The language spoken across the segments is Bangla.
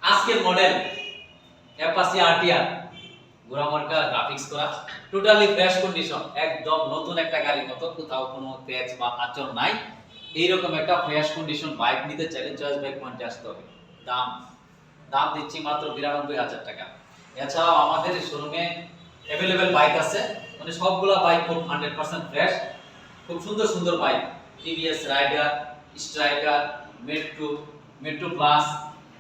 আজকের মডেল অ্যাপাচি আরটিআর গোরামার্কা গ্রাফিক্স করা, টোটালি ফ্রেশ কন্ডিশন, একদম নতুন একটা গাড়ির মতো, কোথাও কোনো তেজ বা আঁচড় নাই। এইরকম একটা ফ্রেশ কন্ডিশন বাইক নিতে চাইলে চয়েস বাইক পয়েন্টে আসতে হবে। দাম দাম দিচ্ছি মাত্র ৯২,০০০ টাকা। এছাড়াও আমাদের শোরুমে অ্যাভেলেবেল বাইক আছে, মানে সবগুলা বাইক খুব 100% ফ্রেশ, খুব সুন্দর সুন্দর bike. TVS Raider, Striker, Metro, Metro Plus,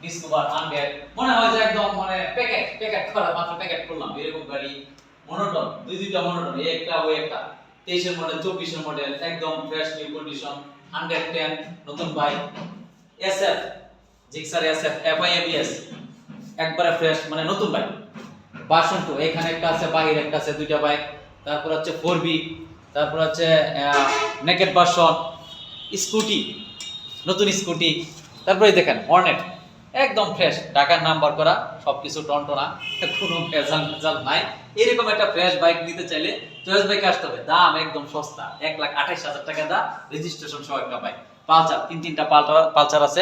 Discover 100, মনে হয় যে একদম মানে প্যাকেট প্যাকেট করা, মাত্র প্যাকেট করলাম এরকম গাড়ি। মনোটন, দুইটা মনোটন, এই একটা ওই একটা। 23 এর মডেল, 24 এর মডেল, একদম ফ্রেশ নিউ কন্ডিশন, 110 নতুন bike. SF Gixxer SF FI ABS, একবারে ফ্রেশ মানে নতুন বাইক। ভার্সন 2 এখানে একটা আছে, বাহির একটা আছে, দুইটা বাইক। তারপর হচ্ছে 4বি, তারপর হচ্ছে নেকেড ভার্সন, স্কুটি, নতুন স্কুটি। তারপরে দেখেন হর্নেট, একদম ফ্রেশ, ঢাকার নাম্বার করা, সবকিছু টনটনা, কোনো ভেজাল নাই। এরকম একটা ফ্রেশ বাইক নিতে চাইলে চয়েস বাইকে আসতে হবে। দাম একদম সস্তা, ১,২৮,০০০ টাকা দাম, রেজিস্ট্রেশন সহ একটা বাইক। পালসার, তিনটা পালসার আছে।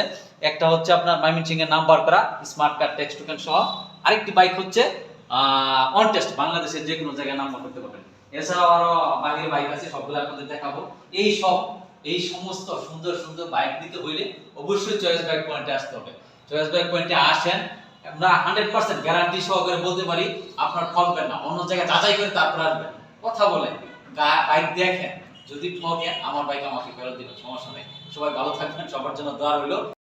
একটা হচ্ছে আপনার ময়মনসিংহ এর নাম্বার করা, স্মার্ট কার্ড, টেক্সট টোকেন সহ। আরেকটি বাইক হচ্ছে অন টেস্ট, বাংলাদেশের যে কোনো জায়গায় নাম্বার করতে পারবেন। এছাড়াও আরো বাহির বাইক আছে, সবগুলো আপনাদের দেখাবো। এই সমস্ত সুন্দর সুন্দর বাইক নিতে হইলে অবশ্যই চয়েস বাইক পয়েন্টে আসতে হবে। চয়েস বাইক পয়েন্টে আসেন, আমরা 100% গ্যারান্টি সহকারে বলতে পারি আপনার ঠকবেন না। অন্য জায়গায় যাচাই করে তারপর আসবেন, কথা বলেন, বাইক দেখেন, যদি ঠকে আমার বাইক আমাকে ফেরত দিবেন, সমস্যা নেই। সবাই ভালো থাকবেন, সবার জন্য দোয়া রইল।